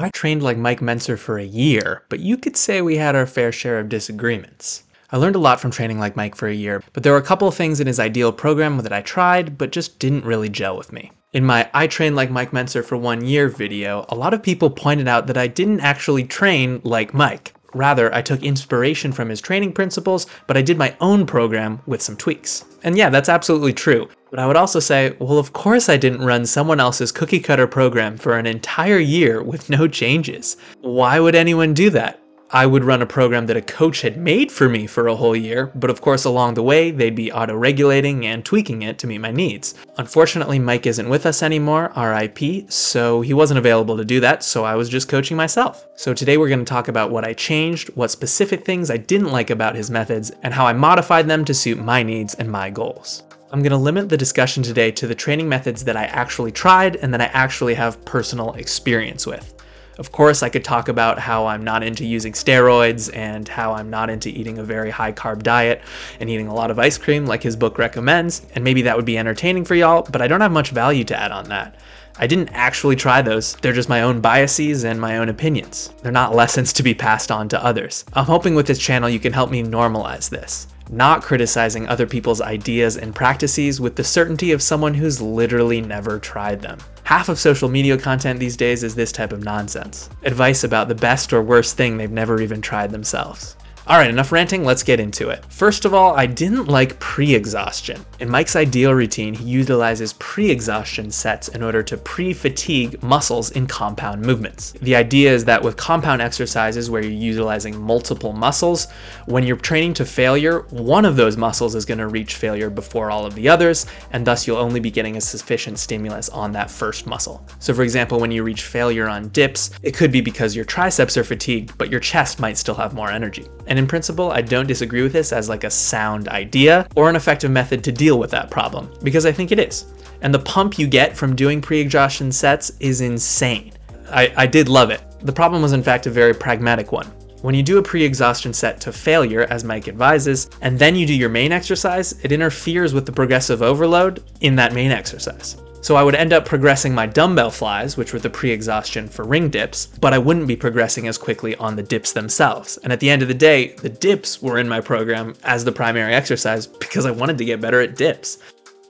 I trained like Mike Mentzer for a year, but you could say we had our fair share of disagreements. I learned a lot from training like Mike for a year, but there were a couple of things in his ideal program that I tried, but just didn't really gel with me. In my I trained like Mike Mentzer for 1 year video, a lot of people pointed out that I didn't actually train like Mike. Rather, I took inspiration from his training principles, but I did my own program with some tweaks. And yeah, that's absolutely true. But I would also say, well, of course I didn't run someone else's cookie cutter program for an entire year with no changes. Why would anyone do that? I would run a program that a coach had made for me for a whole year, but of course along the way they'd be auto-regulating and tweaking it to meet my needs. Unfortunately, Mike isn't with us anymore, RIP, so he wasn't available to do that, so I was just coaching myself. So today we're going to talk about what I changed, what specific things I didn't like about his methods, and how I modified them to suit my needs and my goals. I'm going to limit the discussion today to the training methods that I actually tried and that I actually have personal experience with. Of course, I could talk about how I'm not into using steroids and how I'm not into eating a very high carb diet and eating a lot of ice cream like his book recommends, and maybe that would be entertaining for y'all, but I don't have much value to add on that. I didn't actually try those. They're just my own biases and my own opinions. They're not lessons to be passed on to others. I'm hoping with this channel you can help me normalize this. Not criticizing other people's ideas and practices with the certainty of someone who's literally never tried them. Half of social media content these days is this type of nonsense. Advice about the best or worst thing they've never even tried themselves. Alright, enough ranting, let's get into it. First of all, I didn't like pre-exhaustion. In Mike's ideal routine, he utilizes pre-exhaustion sets in order to pre-fatigue muscles in compound movements. The idea is that with compound exercises where you're utilizing multiple muscles, when you're training to failure, one of those muscles is going to reach failure before all of the others, and thus you'll only be getting a sufficient stimulus on that first muscle. So for example, when you reach failure on dips, it could be because your triceps are fatigued, but your chest might still have more energy. And in principle, I don't disagree with this as like a sound idea or an effective method to deal with that problem, because I think it is. And the pump you get from doing pre-exhaustion sets is insane. I did love it. The problem was in fact a very pragmatic one. When you do a pre-exhaustion set to failure, as Mike advises, and then you do your main exercise, it interferes with the progressive overload in that main exercise. So I would end up progressing my dumbbell flies, which were the pre-exhaustion for ring dips, but I wouldn't be progressing as quickly on the dips themselves. And at the end of the day, the dips were in my program as the primary exercise because I wanted to get better at dips.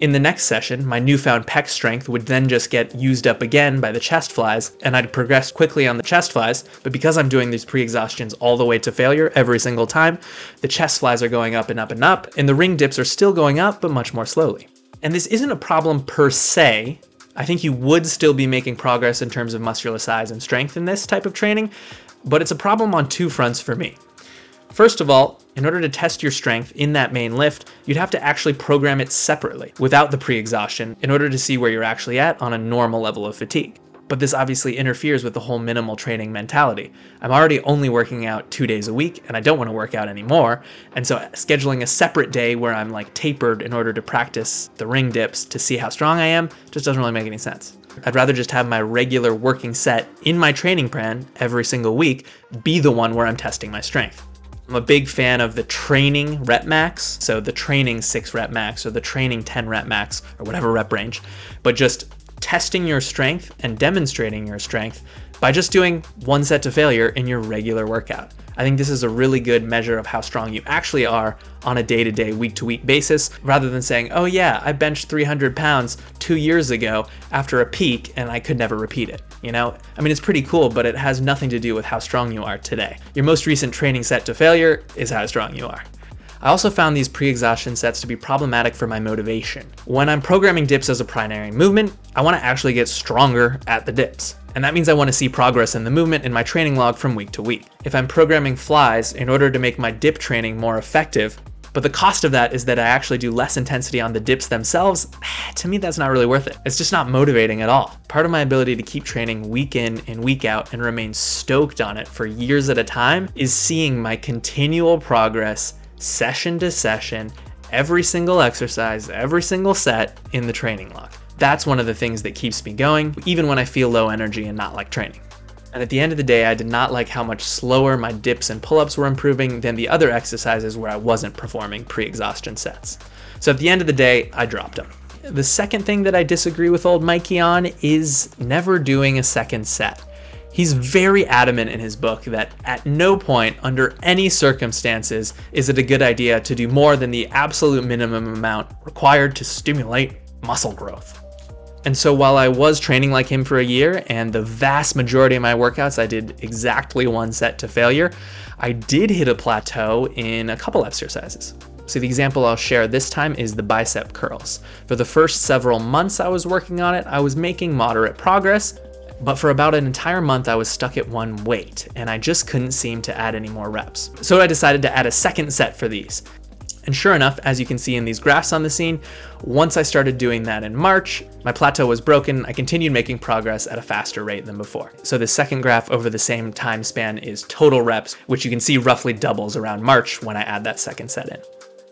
In the next session, my newfound pec strength would then just get used up again by the chest flies, and I'd progress quickly on the chest flies, but because I'm doing these pre-exhaustions all the way to failure every single time, the chest flies are going up and up and up, and the ring dips are still going up, but much more slowly. And this isn't a problem per se. I think you would still be making progress in terms of muscular size and strength in this type of training, but it's a problem on two fronts for me. First of all, in order to test your strength in that main lift, you'd have to actually program it separately without the pre-exhaustion in order to see where you're actually at on a normal level of fatigue. But this obviously interferes with the whole minimal training mentality. I'm already only working out 2 days a week and I don't want to work out anymore. And so scheduling a separate day where I'm like tapered in order to practice the ring dips to see how strong I am just doesn't really make any sense. I'd rather just have my regular working set in my training plan every single week be the one where I'm testing my strength. I'm a big fan of the training rep max, so the training 6 rep max or the training 10 rep max or whatever rep range, but just testing your strength and demonstrating your strength by just doing one set to failure in your regular workout. I think this is a really good measure of how strong you actually are on a day-to-day, week-to-week basis, rather than saying, oh yeah, I benched 300 pounds 2 years ago after a peak and I could never repeat it. You know, I mean, it's pretty cool, but it has nothing to do with how strong you are today. Your most recent training set to failure is how strong you are. I also found these pre-exhaustion sets to be problematic for my motivation. When I'm programming dips as a primary movement, I want to actually get stronger at the dips. And that means I want to see progress in the movement in my training log from week to week. If I'm programming flies in order to make my dip training more effective, but the cost of that is that I actually do less intensity on the dips themselves, to me that's not really worth it. It's just not motivating at all. Part of my ability to keep training week in and week out and remain stoked on it for years at a time is seeing my continual progress session to session, every single exercise, every single set in the training log. That's one of the things that keeps me going, even when I feel low energy and not like training. And at the end of the day, I did not like how much slower my dips and pull-ups were improving than the other exercises where I wasn't performing pre-exhaustion sets. So at the end of the day, I dropped them. The second thing that I disagree with old Mikey on is never doing a second set. He's very adamant in his book that at no point, under any circumstances, is it a good idea to do more than the absolute minimum amount required to stimulate muscle growth. And so while I was training like him for a year, and the vast majority of my workouts I did exactly one set to failure, I did hit a plateau in a couple exercises. So the example I'll share this time is the bicep curls. For the first several months I was working on it, I was making moderate progress, but for about an entire month I was stuck at one weight, and I just couldn't seem to add any more reps. So I decided to add a second set for these. And sure enough, as you can see in these graphs on the scene, once I started doing that in March, my plateau was broken. I continued making progress at a faster rate than before. So the second graph over the same time span is total reps, which you can see roughly doubles around March when I add that second set in.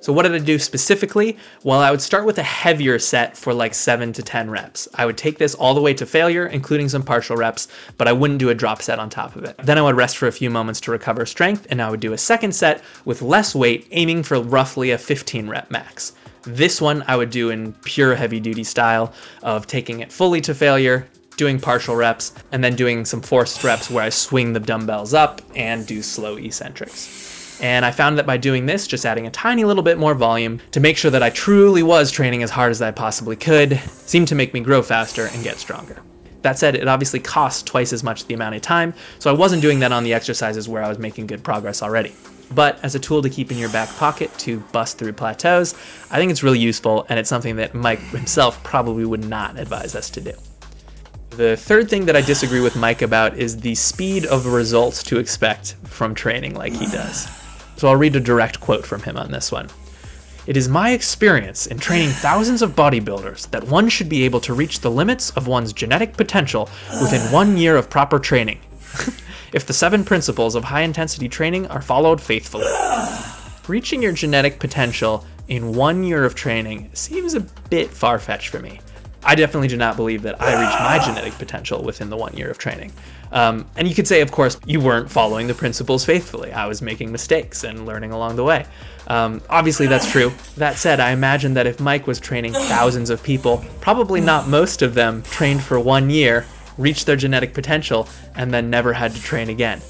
So what did I do specifically? Well, I would start with a heavier set for like 7 to 10 reps. I would take this all the way to failure, including some partial reps, but I wouldn't do a drop set on top of it. Then I would rest for a few moments to recover strength, and I would do a second set with less weight, aiming for roughly a 15 rep max. This one I would do in pure heavy duty style of taking it fully to failure, doing partial reps, and then doing some forced reps where I swing the dumbbells up and do slow eccentrics. And I found that by doing this, just adding a tiny little bit more volume to make sure that I truly was training as hard as I possibly could, seemed to make me grow faster and get stronger. That said, it obviously costs twice as much the amount of time, so I wasn't doing that on the exercises where I was making good progress already. But as a tool to keep in your back pocket to bust through plateaus, I think it's really useful, and it's something that Mike himself probably would not advise us to do. The third thing that I disagree with Mike about is the speed of results to expect from training like he does. So I'll read a direct quote from him on this one. "It is my experience in training thousands of bodybuilders that one should be able to reach the limits of one's genetic potential within 1 year of proper training, if the 7 principles of high-intensity training are followed faithfully." Reaching your genetic potential in 1 year of training seems a bit far-fetched for me. I definitely do not believe that I reached my genetic potential within the 1 year of training. And you could say, of course, you weren't following the principles faithfully. I was making mistakes and learning along the way. Obviously, that's true. That said, I imagine that if Mike was training thousands of people, probably not most of them trained for 1 year, reached their genetic potential, and then never had to train again.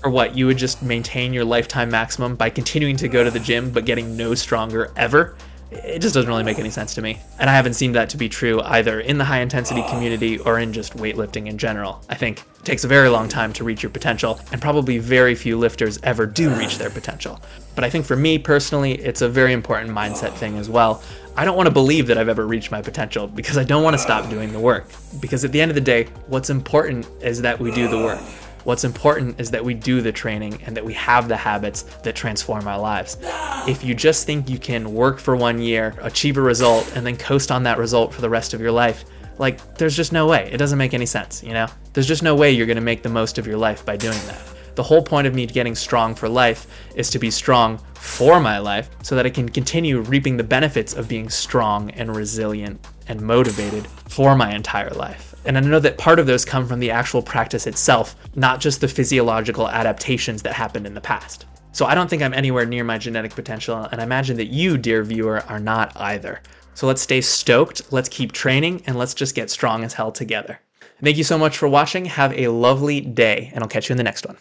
Or what, you would just maintain your lifetime maximum by continuing to go to the gym but getting no stronger ever? It just doesn't really make any sense to me. And I haven't seen that to be true either in the high intensity community or in just weightlifting in general. I think it takes a very long time to reach your potential, and probably very few lifters ever do reach their potential. But I think for me personally, it's a very important mindset thing as well. I don't want to believe that I've ever reached my potential because I don't want to stop doing the work. Because at the end of the day, what's important is that we do the work. What's important is that we do the training and that we have the habits that transform our lives. If you just think you can work for 1 year, achieve a result, and then coast on that result for the rest of your life, like, there's just no way. It doesn't make any sense, you know? There's just no way you're going to make the most of your life by doing that. The whole point of me getting strong for life is to be strong for my life so that I can continue reaping the benefits of being strong and resilient and motivated for my entire life. And I know that part of those come from the actual practice itself, not just the physiological adaptations that happened in the past. So I don't think I'm anywhere near my genetic potential, and I imagine that you, dear viewer, are not either. So let's stay stoked, let's keep training, and let's just get strong as hell together. Thank you so much for watching. Have a lovely day, and I'll catch you in the next one.